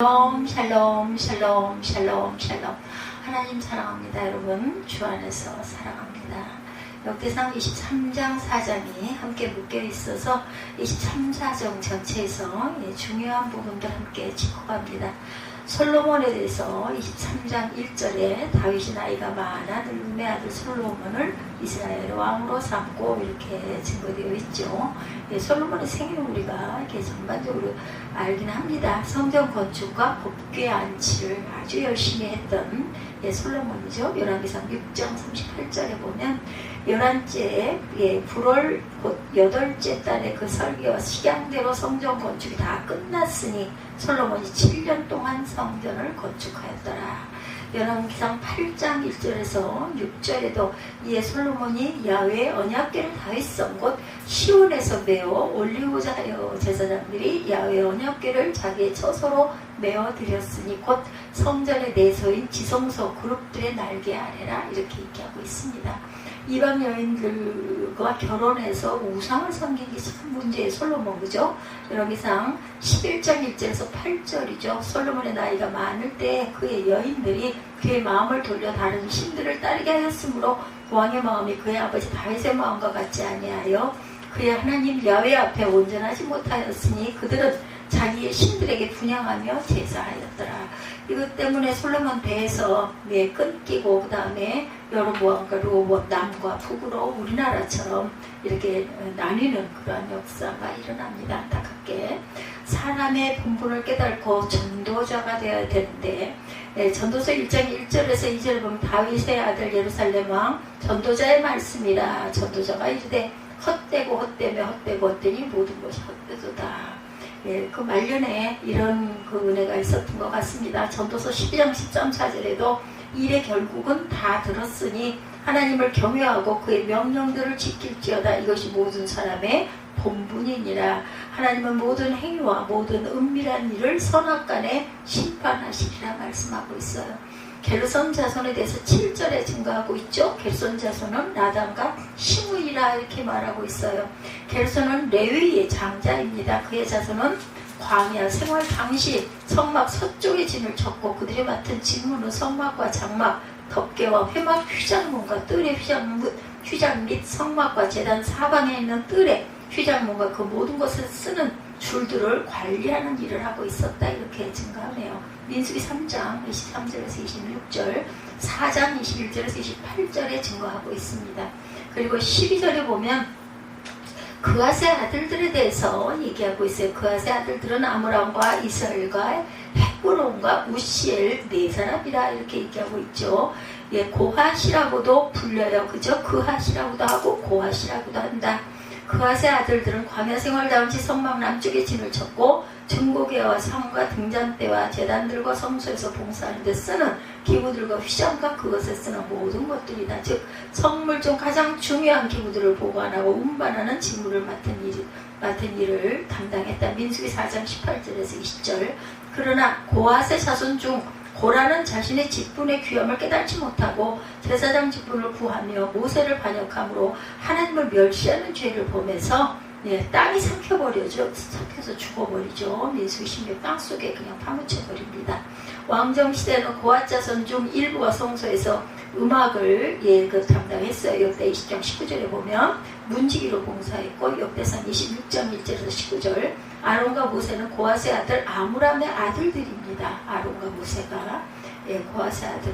샬롬 샬롬 샬롬 샬롬 샬롬. 하나님 사랑합니다. 여러분 주 안에서 사랑합니다. 역대상 23장 4장이 함께 묶여 있어서 23, 4장 전체에서 중요한 부분들 함께 짚고 갑니다. 솔로몬에 대해서 23장 1절에 다윗이 나이가 많아 늙음의 아들 솔로몬을 이스라엘 왕으로 삼고 이렇게 증거되어 있죠. 솔로몬의 생애는 우리가 이렇게 전반적으로 알긴 합니다. 성전 건축과 법궤 안치를 아주 열심히 했던 솔로몬이죠. 열왕기상 6장 38절에 보면 11째 불월 곧 8째 달에 그 설계와 식양대로 성전 건축이 다 끝났으니 솔로몬이 7년 동안 성전을 건축하였더라. 열왕기상 8장 1절에서 6절에도 이에 솔로몬이 야훼의 언약궤를 다윗성 곧 시온에서 메어 올리고자 하여 제사장들이 야훼의 언약궤를 자기의 처소로 메어 드렸으니 곧 성전의 내소인 지성소 그룹들의 날개 아래라 이렇게 얘기하고 있습니다. 이방 여인들과 결혼해서 우상을 섬긴 게 참 문제의 솔로몬, 그죠? 열왕기상 11장 1절에서 8절이죠. 솔로몬의 나이가 많을 때 그의 여인들이 그의 마음을 돌려 다른 신들을 따르게 하였으므로 왕의 마음이 그의 아버지 다윗의 마음과 같지 아니하여 그의 하나님 야훼 앞에 온전하지 못하였으니 그들은 자기의 신들에게 분향하며 제사하였더라. 이것 때문에 솔로몬 배에서 끊기고 그 다음에 여로보암과 르호보암 남과 북으로 우리나라처럼 이렇게 나뉘는 그러한 역사가 일어납니다. 안타깝게 사람의 본분을 깨닫고 전도자가 되어야 되는데 전도서 1장 1절에서 2절을 보면 다윗의 아들 예루살렘 왕 전도자의 말씀이라 전도자가 이르되 헛되고 헛되며 헛되고 헛되니 모든 것이 헛되도다. 그 말년에 이런 그 은혜가 있었던 것 같습니다. 전도서 12장 13, 4절에도 일의 결국은 다 들었으니 하나님을 경외하고 그의 명령들을 지킬지어다. 이것이 모든 사람의 본분이니라. 하나님은 모든 행위와 모든 은밀한 일을 선악간에 심판하시리라 말씀하고 있어요. 게르손 자손에 대해서 7절에 증거하고 있죠. 게르손 자손은 나단과 시므이라 이렇게 말하고 있어요. 게르손은 레위의 장자입니다. 그의 자손은 광야 생활 당시 성막 서쪽에 진을 쳤고 그들이 맡은 직무는 성막과 장막, 덮개와 회막 휘장문과 뜰의 휘장 및 성막과 제단 사방에 있는 뜰의 휘장문과 그 모든 것을 쓰는 줄들을 관리하는 일을 하고 있었다 이렇게 증거하네요. 민수기 3장 23절에서 26절 4장 21절에서 28절에 증거하고 있습니다. 그리고 12절에 보면 그앗의 아들들에 대해서 얘기하고 있어요. 그앗의 아들들은 아므람과 이스라엘과 헷브론과 우시엘 네 사람이라 이렇게 얘기하고 있죠. 고핫이라고도 불려요. 그죠? 그핫이라고도 하고 고핫이라고도 한다. 그앗의 아들들은 광야 생활 당시 성막 남쪽에 진을 쳤고 증거궤와 상과 등잔대와 제단들과 성소에서 봉사하는 데 쓰는 기구들과 휘장과 그것에 쓰는 모든 것들이다. 즉 성물 중 가장 중요한 기구들을 보관하고 운반하는 직무를 맡은 일을 담당했다. 민수기 4장 18절에서 20절. 그러나 고핫의 자손 중 고라는 자신의 직분의 귀함을 깨닫지 못하고 제사장 직분을 구하며 모세를 반역함으로 하나님을 멸시하는 죄를 범해서 땅이 삼켜서 죽어버리죠. 민수기 16 땅속에 그냥 파묻혀버립니다. 왕정 시대는 고핫 자손 중 일부가 성소에서 음악을 담당했어요. 역대 20장 19절에 보면 문지기로 봉사했고 역대상 26장 1절에서 19절. 아론과 모세는 고핫의 아들 아므람의 아들들입니다. 아론과 모세가 고핫의 아들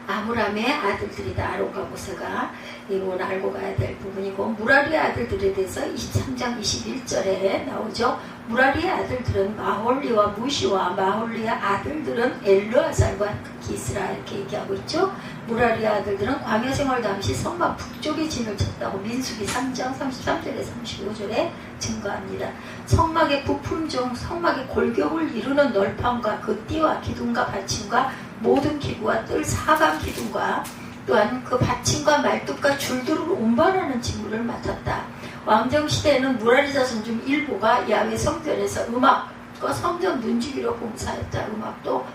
아므람의 아들들이다. 아론과 모세가 이건 알고 가야 될 부분이고 무라리의 아들들에 대해서 23장 21절에 나오죠. 무라리의 아들들은 마홀리와 무시와 마홀리의 아들들은 엘르아살과 기스라 이렇게 얘기하고 있죠. 무라리의 아들들은 광야 생활 당시 성막 북쪽에 진을 쳤다고 민수기 3장 33절에 35절에 증거합니다. 성막의 부품 중 성막의 골격을 이루는 널판과 그 띠와 기둥과 받침과 모든 기구와 뜰 사방 기둥과 또한 그 받침과 말뚝과 줄들을 운반하는 직무를 맡았다. 왕정 시대에는 무라리 자손 중 일부가 야훼 성전에서 음악과 성전 문지기로 봉사했다. 음악도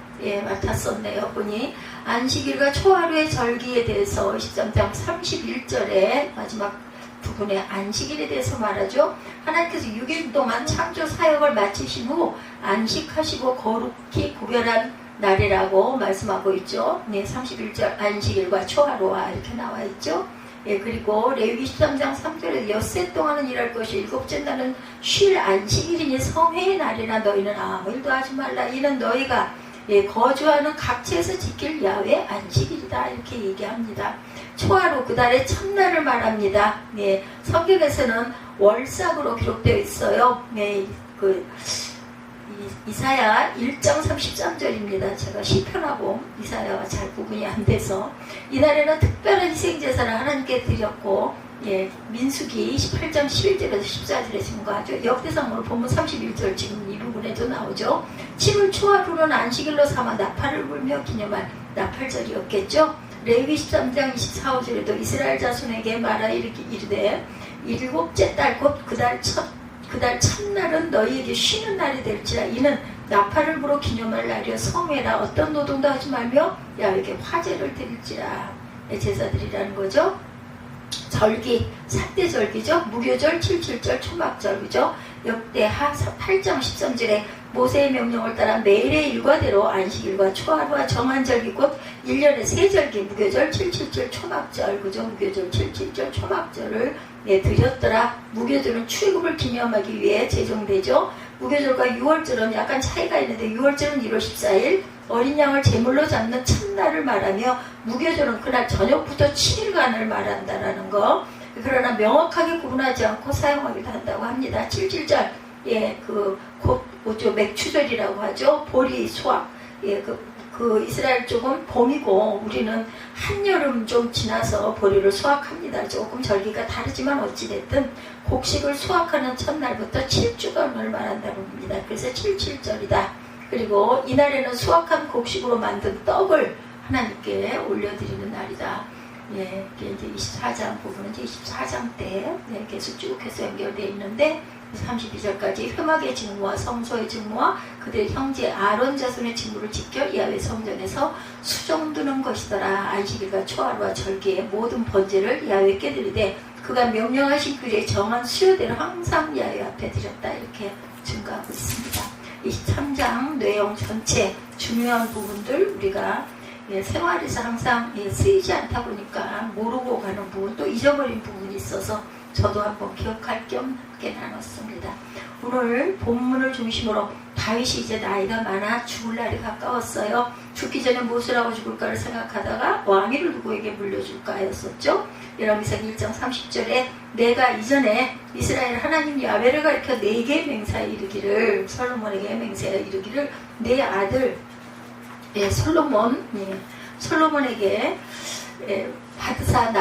맡았었네요. 보니 안식일과 초하루의 절기에 대해서 23장 31절에 마지막 부분의 안식일에 대해서 말하죠. 하나님께서 6일 동안 창조 사역을 마치신 후 안식하시고 거룩히 구별한 날이라고 말씀하고 있죠. 네, 31절 안식일과 초하루와 이렇게 나와 있죠. 예, 그리고 레위기 13장 3절에 엿새 동안은 일할 것이 일곱째 날은 쉴 안식일이니 성회의 날이나 너희는 아무 일도 하지 말라. 이는 너희가 거주하는 각지에서 지킬 야훼 안식일이다. 이렇게 얘기합니다. 초하루 그 달의 첫날을 말합니다. 네, 성경에서는 월삭으로 기록되어 있어요. 네, 이사야 1장 33절입니다. 제가 시편하고 이사야와 잘 구분이 안 돼서 이날에는 특별한 희생제사를 하나님께 드렸고, 민수기 28장 11절에서 14절에 증거하죠. 역대상으로 보면 31절 지금 이 부분에도 나오죠. 7월 초하루는 안식일로 삼아 나팔을 불며 기념한 나팔절이었겠죠. 레위기 13장 24절에도 이스라엘 자손에게 말하 이르되 일곱째 달 곧 그 달 첫날은 너희에게 쉬는 날이 될지라. 이는 나팔을 불어 기념할 날이여 성회라. 어떤 노동도 하지 말며 야훼에게 화제를 드릴지라. 제사드리라는 거죠. 절기, 삿대절기죠. 무교절, 77절, 초막절, 그죠. 역대하 8장 13절에 모세의 명령을 따라 매일의 일과대로 안식일과 초하루와 정한절기 곧 1년의 세 절기, 무교절, 77절, 초막절, 그죠. 무교절, 77절, 초막절을 드렸더라. 무교절은 출애굽을 기념하기 위해 제정되죠. 무교절과 유월절은 약간 차이가 있는데 유월절은 1월 14일 어린 양을 제물로 잡는 첫날을 말하며 무교절은 그날 저녁부터 7일간을 말한다라는 거. 그러나 명확하게 구분하지 않고 사용하기도 한다고 합니다. 77절, 맥추절이라고 하죠. 보리 수확. 이스라엘 쪽은 봄이고 우리는 한여름 좀 지나서 보리를 수확합니다. 조금 절기가 다르지만 어찌됐든 곡식을 수확하는 첫날부터 7주간을 말한다고 합니다. 그래서 77절이다. 그리고 이날에는 수확한 곡식으로 만든 떡을 하나님께 올려드리는 날이다. 이게 이제 24장 부분은 이제 24장 때 계속 쭉 해서 연결되어 있는데 32절까지 회막의 직무와 성소의 직무와 그들의 형제 아론 자손의 직무를 지켜 야훼 성전에서 수종드는 것이더라. 안식일과 초하루와 절기의 모든 번제를 야훼께 드리되 그가 명령하신 그의 정한 수요대로 항상 야훼 앞에 드렸다. 이렇게 증거하고 있습니다. 23장 내용 전체 중요한 부분들 우리가 생활에서 항상 쓰이지 않다 보니까 모르고 가는 부분 또 잊어버린 부분이 있어서 저도 한번 기억할 겸 함께 나눴습니다. 오늘 본문을 중심으로 다윗이 이제 나이가 많아 죽을 날이 가까웠어요. 죽기 전에 무엇을 하고 죽을까를 생각하다가 왕위를 누구에게 물려줄까 하였었죠. 열왕기상 1장 30절에 내가 이전에 이스라엘 하나님 야훼를 가리켜 내게 맹세하여 이르기를 솔로몬에게 맹세하여 이르기를 내 아들 솔로몬에게 받으사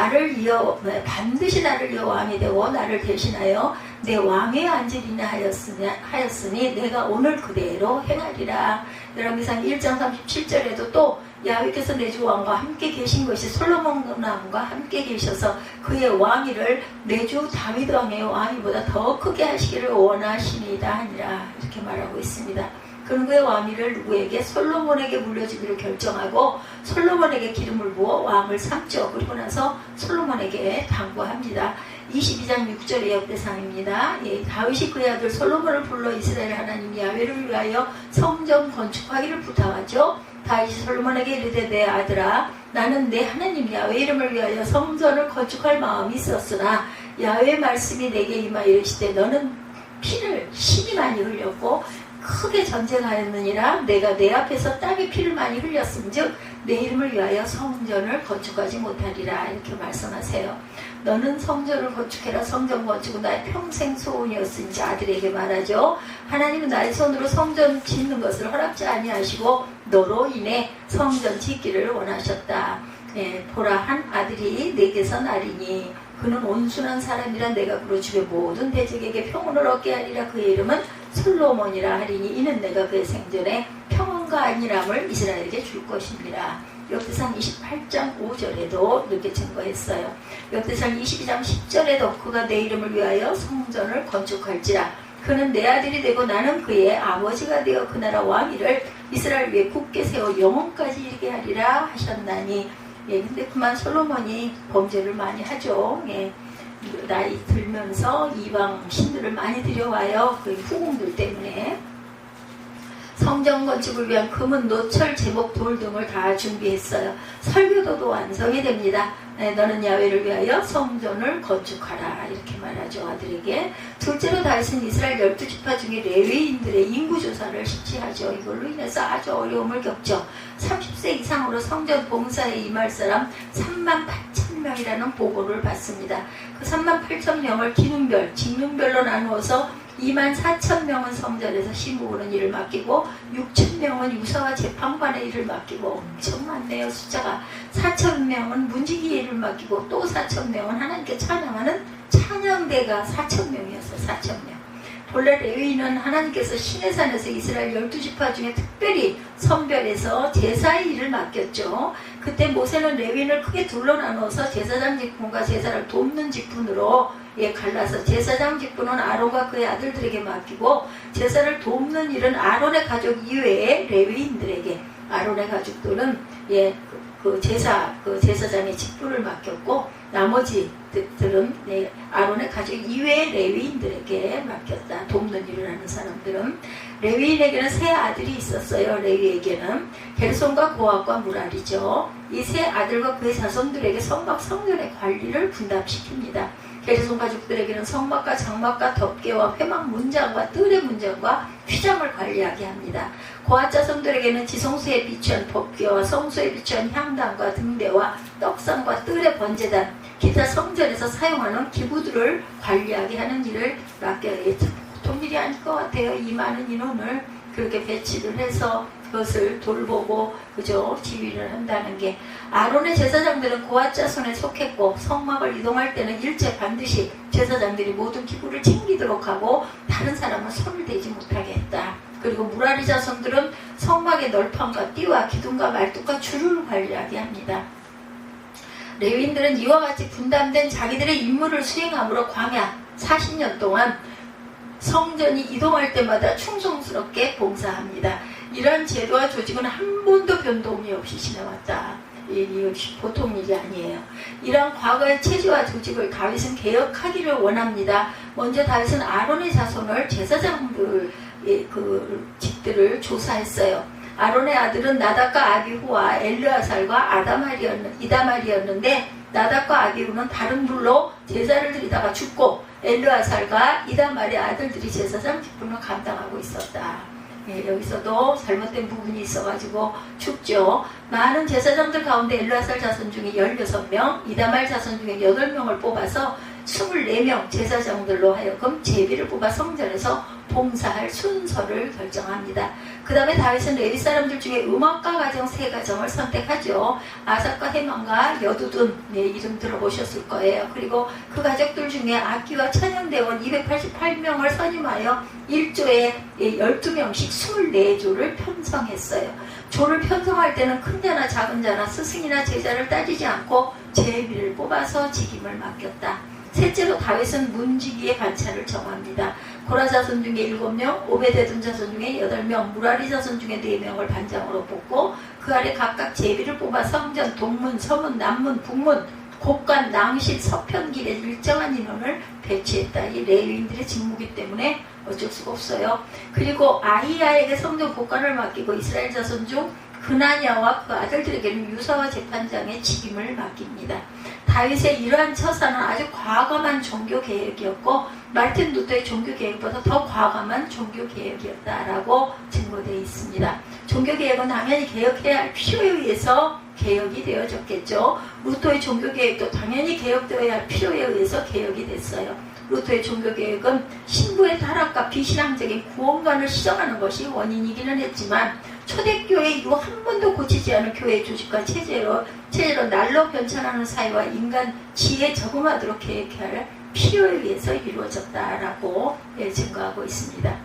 반드시 나를 이어 왕이 되고 나를 대신하여 내 왕에 앉으리나 하였으니 내가 오늘 그대로 행하리라. 열왕기상 1장 37절에도 또 야훼께서 내 주 왕과 함께 계신 것이 솔로몬 왕과 함께 계셔서 그의 왕위를 내 주 다윗 왕의 왕위보다 더 크게 하시기를 원하시니이다 하니라. 이렇게 말하고 있습니다. 그는 그의 왕위를 누구에게? 솔로몬에게 물려주기로 결정하고 솔로몬에게 기름을 부어 왕을 삼죠. 그리고 나서 솔로몬에게 당부합니다. 22장 6절의 역대상입니다. 다윗이 그의 아들 솔로몬을 불러 이스라엘 하나님 야훼를 위하여 성전 건축하기를 부탁하죠. 다윗이 솔로몬에게 이르되 내 아들아 나는 내 하나님 야훼 이름을 위하여 성전을 건축할 마음이 있었으나 야훼의 말씀이 내게 임하여 이르시되 너는 피를 심히 많이 흘렸고 크게 전쟁하였느니라. 내가 내 앞에서 땅에 피를 많이 흘렸음즉 내 이름을 위하여 성전을 건축하지 못하리라. 이렇게 말씀하세요. 너는 성전을 건축해라. 성전 건축은 나의 평생 소원이었으니 아들에게 말하죠. 하나님은 나의 손으로 성전 짓는 것을 허락지 아니하시고 너로 인해 성전 짓기를 원하셨다. 보라 한 아들이 내게서 나리니 그는 온순한 사람이라 내가 그로 주의 모든 대적에게 평온을 얻게 하리라. 그의 이름은 솔로몬이라 하리니 이는 내가 그의 생전에 평온과 안일함을 이스라엘에게 줄 것입니다. 역대상 28장 5절에도 이렇게 증거했어요. 역대상 22장 10절에도 그가 내 이름을 위하여 성전을 건축할지라. 그는 내 아들이 되고 나는 그의 아버지가 되어 그 나라 왕위를 이스라엘 위에 굳게 세워 영원까지 이르게 하리라 하셨나니. 근데 그만 솔로몬이 범죄를 많이 하죠. 나이 들면서 이방 신들을 많이 들여와요. 그 후궁들 때문에. 성전 건축을 위한 금은 노철, 제목, 돌 등을 다 준비했어요. 설교도도 완성이 됩니다. 네, 너는 야훼를 위하여 성전을 건축하라 이렇게 말하죠. 아들에게. 둘째로 다윗은 이스라엘 12지파 중에 레위인들의 인구조사를 실시하죠. 이걸로 인해서 아주 어려움을 겪죠. 30세 이상으로 성전 봉사에 임할 사람 38,000명이라는 보고를 받습니다. 그 38,000명을 기능별, 직능별로 나누어서 24,000명은 성전에서 심부하는 일을 맡기고 6,000명은 유사와 재판관의 일을 맡기고 엄청 많네요. 숫자가 4,000명은 문지기의 일을 맡기고 또 4,000명은 하나님께 찬양하는 찬양대가 4,000명이었어요. 4,000명. 본래 레위인은 하나님께서 시내산에서 이스라엘 12지파 중에 특별히 선별해서 제사의 일을 맡겼죠. 그때 모세는 레위인을 크게 둘로 나눠서 제사장 직분과 제사를 돕는 직분으로 갈라서 제사장 직분은 아론과 그의 아들들에게 맡기고 제사를 돕는 일은 아론의 가족 이외의 레위인들에게, 아론의 가족들은 그 제사장의 직분을 맡겼고 나머지들은 아론의 가족 이외의 레위인들에게 맡겼다. 돕는 일을 하는 사람들은. 레위인에게는 세 아들이 있었어요. 레위에게는 게르손과 고핫과 무랄이죠. 이 세 아들과 그의 자손들에게 성막 성전의 관리를 분담시킵니다. 게르손 가족들에게는 성막과 장막과 덮개와 회막 문장과 뜰의 문장과 휘장을 관리하게 합니다. 고핫 자손들에게는 지성소에 비추한 법궤와 성소에 비추한 향단과 등대와 떡상과 뜰의 번제단, 기타 성전에서 사용하는 기구들을 관리하게 하는 일을 맡겨요. 보통 일이 아닐 것 같아요. 이 많은 인원을 그렇게 배치를 해서 그것을 돌보고 지휘를 한다는 게. 아론의 제사장들은 고핫 자손에 속했고 성막을 이동할 때는 일제 반드시 제사장들이 모든 기구를 챙기도록 하고 다른 사람은 손을 대지 못하게 했다. 그리고 무라리 자손들은 성막의 널판과 띠와 기둥과 말뚝과 줄을 관리하게 합니다. 레위인들은 이와 같이 분담된 자기들의 임무를 수행함으로 광야 40년 동안 성전이 이동할 때마다 충성스럽게 봉사합니다. 이러한 제도와 조직은 한 번도 변동이 없이 지내왔다. 이거 보통 일이 아니에요. 이러한 과거의 체제와 조직을 다윗은 개혁하기를 원합니다. 먼저 다윗은 아론의 자손을 제사장들 그 직들을 조사했어요. 아론의 아들은 나답과 아비후와 엘르아살과 이다말이었는데 나답과 아비후는 다른 불로 제사를 드리다가 죽고 엘르아살과 이다말의 아들들이 제사장 직분을 감당하고 있었다. 여기서도 잘못된 부분이 있어가지고 죽죠. 많은 제사장들 가운데 엘르아살 자손 중에 16명, 이다말 자손 중에 8명을 뽑아서 24명 제사장들로 하여금 제비를 뽑아 성전에서 봉사할 순서를 결정합니다. 그 다음에 다윗은 레위 사람들 중에 음악가 가정 3가정을 선택하죠. 아삽과 헤만과 여두둔, 이름 들어보셨을 거예요. 그리고 그 가족들 중에 악기와 찬양대원 288명을 선임하여 1조에 12명씩 24조를 편성했어요. 조를 편성할 때는 큰 자나 작은 자나 스승이나 제자를 따지지 않고 제비를 뽑아서 직임을 맡겼다. 셋째로 다윗은 문지기의 반차를 정합니다. 고라 자손 중에 7명, 오베데돔 자손 중에 8명, 무라리 자손 중에 4명을 반장으로 뽑고 그 아래 각각 제비를 뽑아 성전, 동문, 서문, 남문, 북문, 곡간, 낭실, 서편길에 일정한 인원을 배치했다. 이 레위인들의 직무이기 때문에 어쩔 수가 없어요. 그리고 아히야에게 성전 곡간을 맡기고 이스라엘 자손 중 그나냐와 그 아들들에게는 유사와 재판장의 직임을 맡깁니다. 다윗의 이러한 처사는 아주 과감한 종교개혁이었고 말틴 루터의 종교개혁보다 더 과감한 종교개혁이었다라고 증거되어 있습니다. 종교개혁은 당연히 개혁해야 할 필요에 의해서 개혁이 되어졌겠죠. 루터의 종교개혁도 당연히 개혁되어야 할 필요에 의해서 개혁이 됐어요. 루터의 종교개혁은 신부의 타락과 비신앙적인 구원관을 시정하는 것이 원인이기는 했지만 초대교회 이후 한 번도 고치지 않은 교회 조직과 체제로 날로 변천하는 사회와 인간 지혜에 적응하도록 개혁해야 할 필요에 의해서 이루어졌다라고 증거하고 있습니다.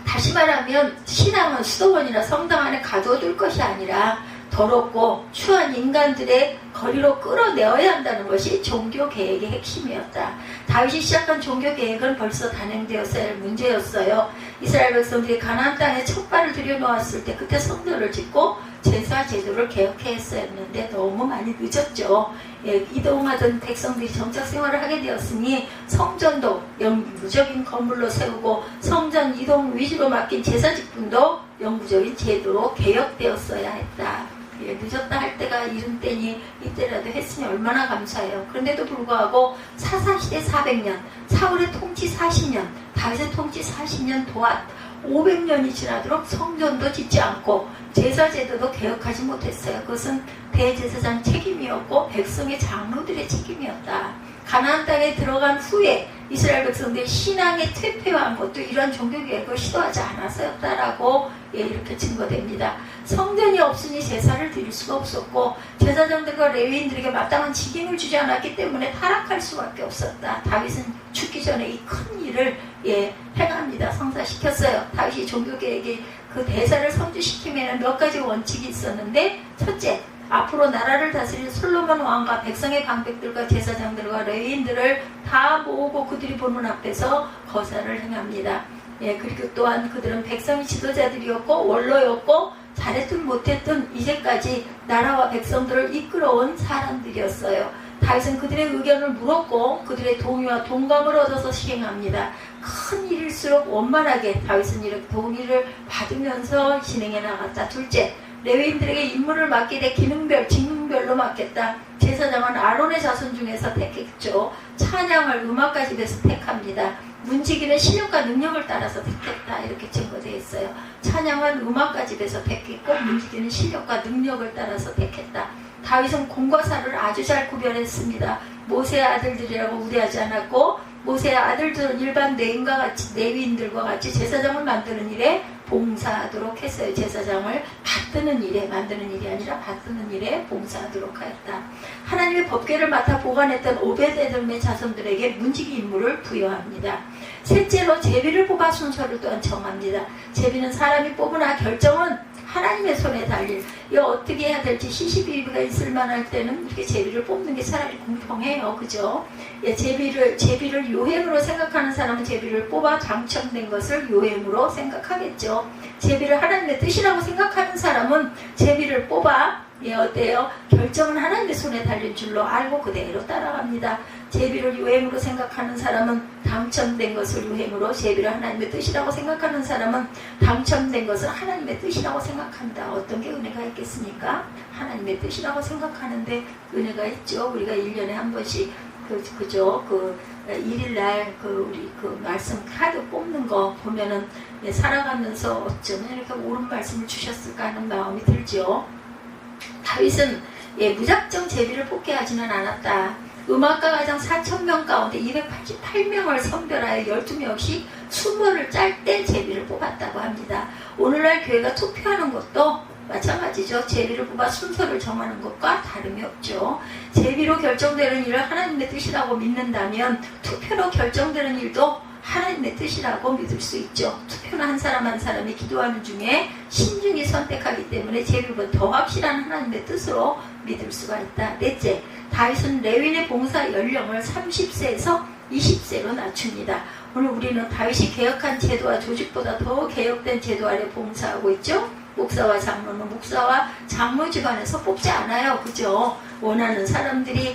다시 말하면 신앙은 수도원이나 성당 안에 가둬둘 것이 아니라 더럽고 추한 인간들의 거리로 끌어내어야 한다는 것이 종교 계획의 핵심이었다. 다윗이 시작한 종교 계획은 벌써 단행되었어야 할 문제였어요. 이스라엘 백성들이 가나안 땅에 첫 발을 들여놓았을 때 그때 성전을 짓고 제사 제도를 개혁해야 했었는데 너무 많이 늦었죠. 이동하던 백성들이 정착 생활을 하게 되었으니 성전도 영구적인 건물로 세우고 성전 이동 위주로 맡긴 제사 직분도 영구적인 제도로 개혁되었어야 했다. 늦었다 할 때가 이른 때니 이때라도 했으니 얼마나 감사해요. 그런데도 불구하고 사사시대 400년, 사울의 통치 40년, 다윗의 통치 40년 동안 500년이 지나도록 성전도 짓지 않고 제사제도도 개혁하지 못했어요. 그것은 대제사장 책임이었고 백성의 장로들의 책임이었다. 가나안 땅에 들어간 후에 이스라엘 백성들의 신앙의 퇴폐화한 것도 이러한 종교개혁을 시도하지 않아서였다라고 이렇게 증거됩니다. 성전이 없으니 제사를 드릴 수가 없었고 제사장들과 레위인들에게 마땅한 직임을 주지 않았기 때문에 타락할 수밖에 없었다. 다윗은 죽기 전에 이 큰 일을 행합니다. 성사시켰어요. 다윗이 종교개혁의 그 대사를 성취시키면 몇 가지 원칙이 있었는데, 첫째, 앞으로 나라를 다스릴 솔로몬 왕과 백성의 방백들과 제사장들과 레위인들을 다 모으고 그들이 보는 앞에서 거사를 행합니다. 그리고 또한 그들은 백성의 지도자들이었고 원로였고 잘했든 못했든 이제까지 나라와 백성들을 이끌어온 사람들이었어요. 다윗은 그들의 의견을 물었고 그들의 동의와 동감을 얻어서 시행합니다. 큰 일일수록 원만하게 다윗은 이렇게 동의를 받으면서 진행해 나갔다. 둘째, 레위인들에게 임무를 맡기되 기능별, 직능별로 맡겼다. 제사장은 아론의 자손 중에서 택했죠. 찬양을 음악까지 돼서 택합니다. 문지기는 실력과 능력을 따라서 택했다. 이렇게 증거되어 있어요. 찬양은 음악까지 돼서 택했고 문지기는 실력과 능력을 따라서 택했다. 다윗은 공과 사를 아주 잘 구별했습니다. 모세의 아들들이라고 우대하지 않았고 모세의 아들들은 일반 레위인들과 같이 제사장을 만드는 일에 봉사하도록 했어요. 제사장을 받드는 일에, 만드는 일이 아니라 받드는 일에 봉사하도록 하였다. 하나님의 법궤를 맡아 보관했던 오벳에돔의 자손들에게 문지기 임무를 부여합니다. 셋째로 제비를 뽑아 순서를 또한 정합니다. 제비는 사람이 뽑으나 결정은 하나님의 손에 달릴, 이거 어떻게 해야 될지 시시비비가 있을 만할 때는 이렇게 제비를 뽑는 게 차라리 공평해요. 그죠? 제비를 요행으로 생각하는 사람은 제비를 뽑아 당첨된 것을 요행으로 생각하겠죠. 제비를 하나님의 뜻이라고 생각하는 사람은 제비를 뽑아 어때요? 결정은 하나님의 손에 달린 줄로 알고 그대로 따라갑니다. 제비를 요행으로 생각하는 사람은 당첨된 것을 요행으로, 제비를 하나님의 뜻이라고 생각하는 사람은 당첨된 것을 하나님의 뜻이라고 생각한다. 어떤 게 은혜가 있겠습니까? 하나님의 뜻이라고 생각하는데 은혜가 있죠. 우리가 1년에 한 번씩 그죠? 일일날 우리 말씀 카드 뽑는 거 보면은 살아가면서 어쩌면 이렇게 옳은 말씀을 주셨을까 하는 마음이 들죠. 다윗은 무작정 제비를 뽑게 하지는 않았다. 음악가 가장 4,000명 가운데 288명을 선별하여 12명씩 순번을 짤 때 제비를 뽑았다고 합니다. 오늘날 교회가 투표하는 것도 마찬가지죠. 제비를 뽑아 순서를 정하는 것과 다름이 없죠. 제비로 결정되는 일을 하나님의 뜻이라고 믿는다면 투표로 결정되는 일도 하나님의 뜻이라고 믿을 수 있죠. 투표는 한 사람 한 사람이 기도하는 중에 신중히 선택하기 때문에 제비보다 더 확실한 하나님의 뜻으로 믿을 수가 있다. 넷째, 다윗은 레위인의 봉사 연령을 30세에서 20세로 낮춥니다. 오늘 우리는 다윗이 개혁한 제도와 조직보다 더 개혁된 제도 아래 봉사하고 있죠. 목사와 장로는 목사와 장로 집안에서 뽑지 않아요. 그죠? 원하는 사람들이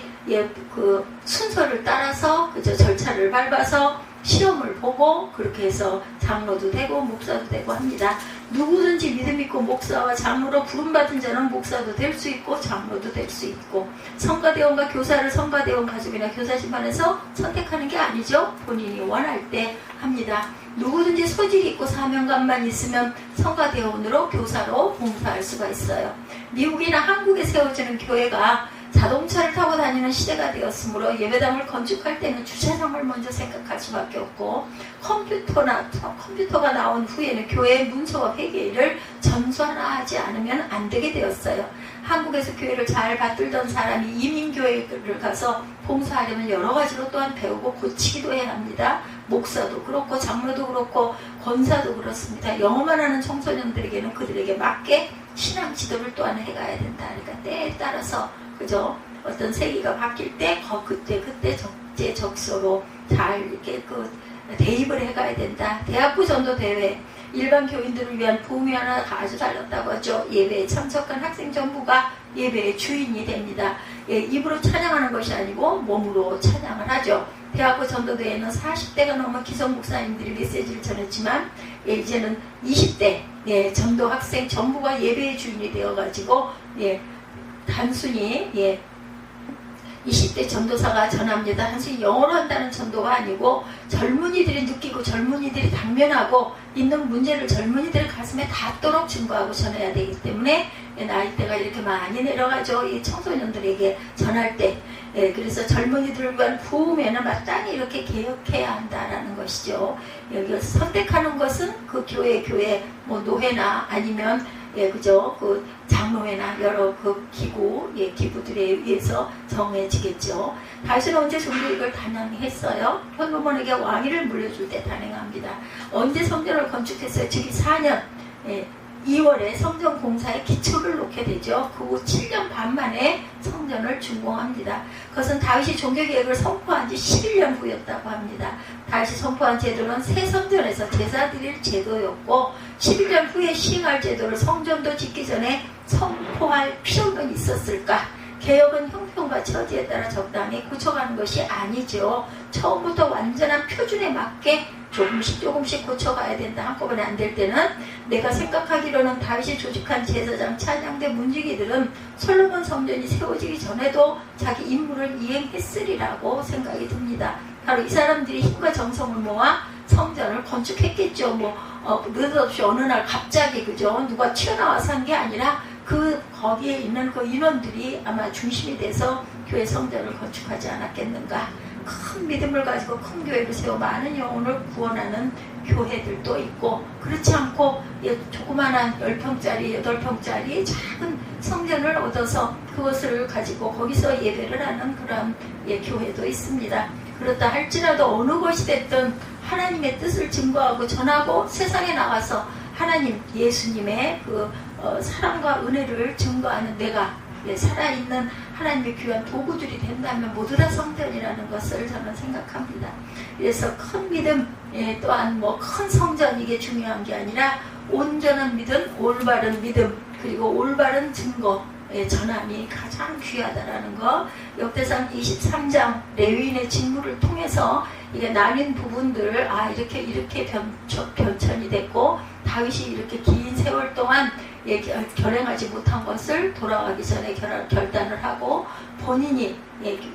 순서를 따라서 그죠? 절차를 밟아서 시험을 보고 그렇게 해서 장로도 되고 목사도 되고 합니다. 누구든지 믿음 있고 목사와 장로로 부름받은 자는 목사도 될 수 있고 장로도 될 수 있고, 성가대원과 교사를 성가대원 가족이나 교사 집안에서 선택하는 게 아니죠. 본인이 원할 때 합니다. 누구든지 소질이 있고 사명감만 있으면 성가대원으로 교사로 봉사할 수가 있어요. 미국이나 한국에 세워지는 교회가 자동차를 타고 다니는 시대가 되었으므로 예배당을 건축할 때는 주차장을 먼저 생각할 수밖에 없고, 컴퓨터가 나온 후에는 교회의 문서와 회계를 전수하지 않으면 안 되게 되었어요. 한국에서 교회를 잘 받들던 사람이 이민교회를 가서 봉사하려면 여러 가지로 또한 배우고 고치기도 해야 합니다. 목사도 그렇고 장로도 그렇고 권사도 그렇습니다. 영어만 하는 청소년들에게는 그들에게 맞게 신앙 지도를 또한 해가야 된다. 그러니까 때에 따라서 그죠? 어떤 세기가 바뀔 때 그때 적재적소로 잘 이렇게 대입을 해가야 된다. 대학부 전도 대회 일반 교인들을 위한 부흥회가 아주 달랐다고 하죠. 예배에 참석한 학생 전부가 예배의 주인이 됩니다. 예, 입으로 찬양하는 것이 아니고 몸으로 찬양을 하죠. 대학부 전도대회는 40대가 넘은 기성 목사님들이 메시지를 전했지만 예, 이제는 20대 예, 전도 학생 전부가 예배의 주인이 되어가지고 예, 단순히 예, 20대 전도사가 전합니다. 단순히 영어로 한다는 전도가 아니고 젊은이들이 느끼고 젊은이들이 당면하고 있는 문제를 젊은이들의 가슴에 닿도록 증거하고 전해야 되기 때문에 나이대가 이렇게 많이 내려가죠. 이 청소년들에게 전할 때. 예, 그래서 젊은이들을 위한 부흥회는 마땅히 이렇게 개혁해야 한다라는 것이죠. 여기서 선택하는 것은 그 교회 뭐 노회나 아니면 예, 그죠. 그 장로회나 여러 그 기구, 예, 기구들에 의해서 정해지겠죠. 다윗은 언제 종교이익을 단행했어요? 솔로몬에게 왕위를 물려줄 때 단행합니다. 언제 성전을 건축했어요? 즉 4년, 예, 2월에 성전 공사에 기초를 놓게 되죠. 그 후 7년 반 만에 성전을 준공합니다. 그것은 다윗이 종교개혁을 선포한 지 11년 후였다고 합니다. 다윗이 선포한 제도는 새 성전에서 제사 드릴 제도였고 11년 후에 시행할 제도를 성전도 짓기 전에 선포할 필요는 있었을까? 개혁은 형편과 처지에 따라 적당히 고쳐가는 것이 아니죠. 처음부터 완전한 표준에 맞게 조금씩 고쳐가야 된다. 한꺼번에 안 될 때는 내가 생각하기로는 다윗이 조직한 제사장 찬양대 문지기들은 솔로몬 성전이 세워지기 전에도 자기 임무를 이행했으리라고 생각이 듭니다. 바로 이 사람들이 힘과 정성을 모아 성전을 건축했겠죠. 느닷없이 어느 날 갑자기 그죠? 누가 튀어나와서 한 게 아니라 거기에 있는 그 인원들이 아마 중심이 돼서 교회 성전을 건축하지 않았겠는가. 큰 믿음을 가지고 큰 교회를 세워 많은 영혼을 구원하는 교회들도 있고 그렇지 않고 조그마한 10평짜리 8평짜리 작은 성전을 얻어서 그것을 가지고 거기서 예배를 하는 그런 교회도 있습니다. 그렇다 할지라도 어느 것이 됐든 하나님의 뜻을 증거하고 전하고 세상에 나가서 하나님 예수님의 사랑과 은혜를 증거하는 내가 살아있는 하나님의 귀한 도구들이 된다면 모두 다 성전이라는 것을 저는 생각합니다. 그래서 큰 믿음 또한 큰 성전 이게 중요한 게 아니라 온전한 믿음, 올바른 믿음 그리고 올바른 증거 전함이 가장 귀하다라는 거. 역대상 23장 레위인의 직무를 통해서 이게 나뉜 부분들을 이렇게 변천이 됐고 다윗이 이렇게 긴 세월 동안 결행하지 못한 것을 돌아가기 전에 결단을 하고 본인이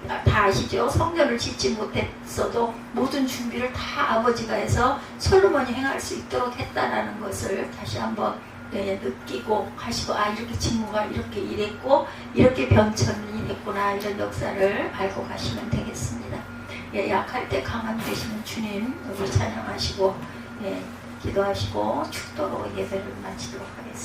다 아시죠? 성전을 짓지 못했어도 모든 준비를 다 아버지가 해서 솔로몬이 행할 수 있도록 했다라는 것을 다시 한번 느끼고 가시고 이렇게 직무가 이렇게 일했고 이렇게 변천이 됐구나 이런 역사를 알고 가시면 되겠습니다. 약할 때 강함 되시는 주님 우리 찬양하시고 기도하시고 축도로 예배를 마치도록 하겠습니다.